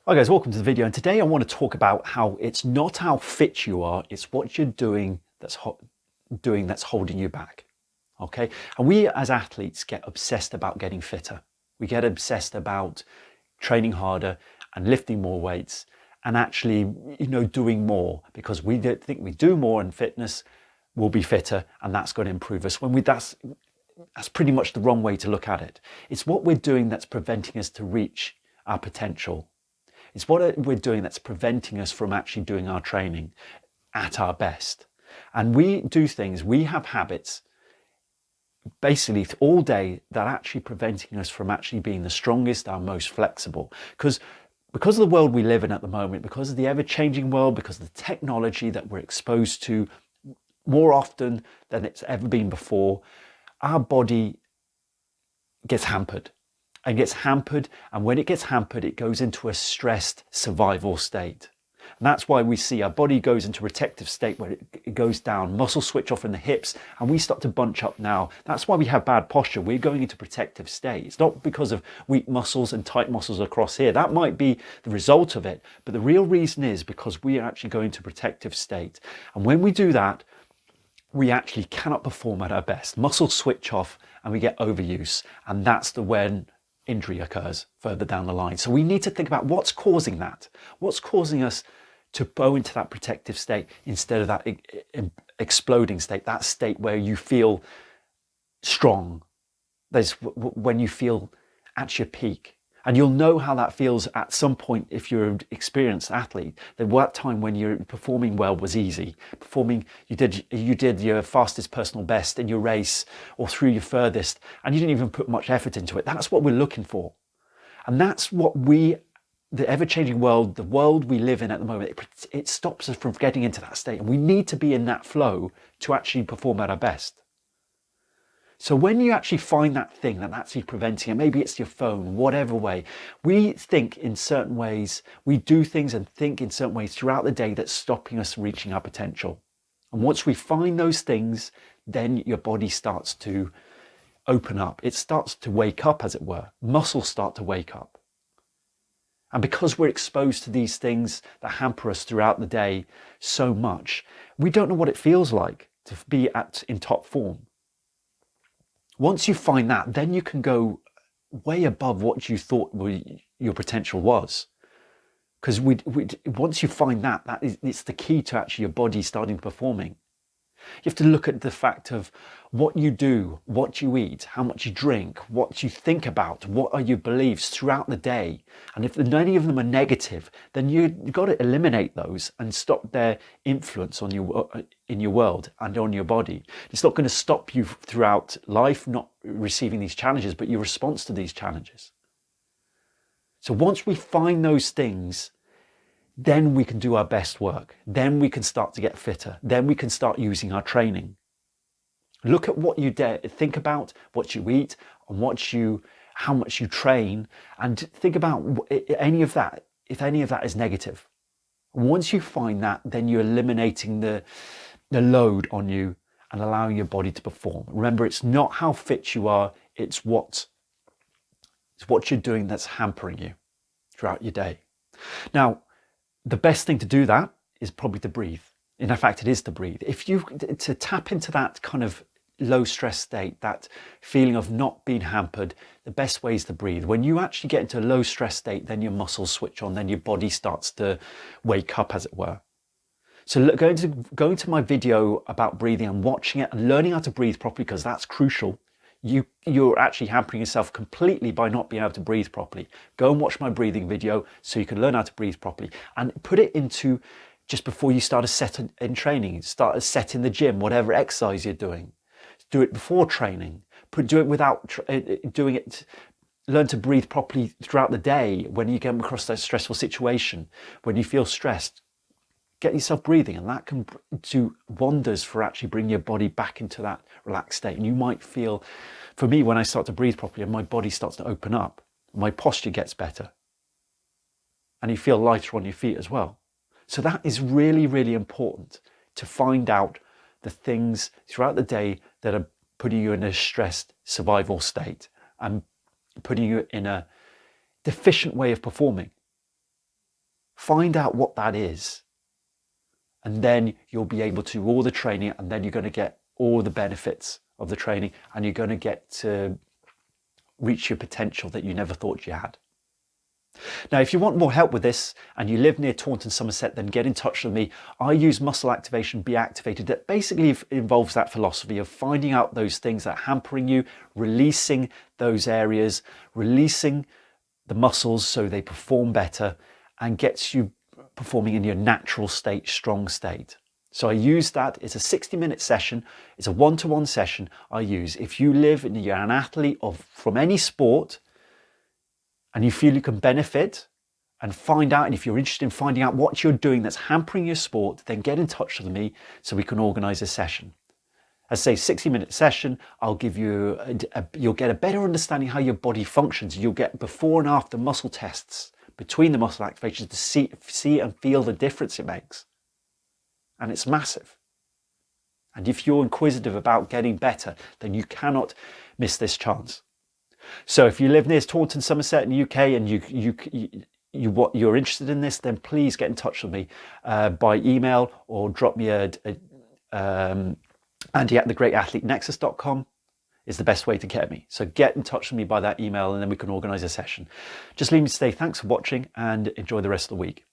Hi guys, welcome to the video, and today I want to talk about how it's not how fit you are, it's what you're doing that's holding you back. Okay? And we as athletes get obsessed about getting fitter. We get obsessed about training harder and lifting more weights and actually, doing more because we think we do more in fitness, we'll be fitter and that's going to improve us. That's pretty much the wrong way to look at it. It's what we're doing that's preventing us to reach our potential. It's what we're doing that's preventing us from actually doing our training at our best. And we do things, we have habits basically all day that are actually preventing us from actually being the strongest, our most flexible. Because of the world we live in at the moment, because of the ever-changing world, because of the technology that we're exposed to more often than it's ever been before, our body gets hampered. And when it gets hampered, it goes into a stressed survival state. And that's why we see our body goes into a protective state where it goes down, muscles switch off in the hips, and we start to bunch up now. That's why we have bad posture. We're going into protective state. It's not because of weak muscles and tight muscles across here. That might be the result of it, but the real reason is because we are actually going into protective state. And when we do that, we actually cannot perform at our best. Muscles switch off and we get overuse, and that's when injury occurs further down the line. So we need to think about what's causing that. What's causing us to go into that protective state instead of that exploding state, that state where you feel strong. There's when you feel at your peak. And you'll know how that feels at some point if you're an experienced athlete. That time when you're performing well was easy. You did your fastest personal best in your race or through your furthest, and you didn't even put much effort into it. That's what we're looking for. And that's what the ever-changing world, the world we live in at the moment, it stops us from getting into that state. And we need to be in that flow to actually perform at our best. So when you actually find that thing that's actually preventing it, maybe it's your phone, whatever way, we think in certain ways, we do things and think in certain ways throughout the day that's stopping us reaching our potential. And once we find those things, then your body starts to open up. It starts to wake up, as it were. Muscles start to wake up. And because we're exposed to these things that hamper us throughout the day so much, we don't know what it feels like to be in top form. Once you find that, then you can go way above what you thought your potential was. Because once you find it's the key to actually your body starting performing. You have to look at the fact of what you do, what you eat, how much you drink, what you think about, what are your beliefs throughout the day. And if any of them are negative, then you've got to eliminate those and stop their influence on in your world and on your body. It's not going to stop you throughout life not receiving these challenges, but your response to these challenges. So once we find those things, then we can do our best work. Then we can start to get fitter. Then we can start using our training. Look at what you think about, what you eat, and how much you train, and think about any of that, if any of that is negative. Once you find that, then you're eliminating the load on you and allowing your body to perform. Remember, it's not how fit you are, it's what you're doing that's hampering you throughout your day. Now, the best thing to do that is probably to breathe. In fact, it is to breathe. To tap into that kind of low stress state, that feeling of not being hampered, the best way is to breathe. When you actually get into a low stress state, then your muscles switch on, then your body starts to wake up, as it were. So going to my video about breathing and watching it and learning how to breathe properly, because that's crucial. You're actually hampering yourself completely by not being able to breathe properly. Go and watch my breathing video so you can learn how to breathe properly, and put it into just before you start a set in training, start a set in the gym, whatever exercise you're doing. Do it before training. Do it without doing it. Learn to breathe properly throughout the day when you come across that stressful situation, when you feel stressed. Get yourself breathing, and that can do wonders for actually bringing your body back into that relaxed state. And you might feel, for me, when I start to breathe properly and my body starts to open up, my posture gets better. And you feel lighter on your feet as well. So that is really, really important, to find out the things throughout the day that are putting you in a stressed survival state and putting you in a deficient way of performing. Find out what that is. And then you'll be able to do all the training, and then you're going to get all the benefits of the training, and you're going to get to reach your potential that you never thought you had. Now, if you want more help with this and you live near Taunton, Somerset, then get in touch with me. I use Muscle Activation Be Activated. That basically involves that philosophy of finding out those things that are hampering you, releasing those areas, releasing the muscles so they perform better, and gets you performing in your natural state, strong state. So I use that. It's a 60-minute session. It's a one-to-one session I use. If you live and you're an athlete from any sport, and you feel you can benefit and find out, and if you're interested in finding out what you're doing that's hampering your sport, then get in touch with me so we can organize a session. As I say, 60-minute session, I'll give you, you'll get a better understanding how your body functions. You'll get before and after muscle tests between the muscle activations to see and feel the difference it makes. And it's massive. And if you're inquisitive about getting better, then you cannot miss this chance. So if you live near Taunton, Somerset in the UK, and you're interested in this, then please get in touch with me by email, or drop me Andy@thegreatathletenexus.com is the best way to get me. So get in touch with me by that email, and then we can organize a session. Just leave me to say thanks for watching and enjoy the rest of the week.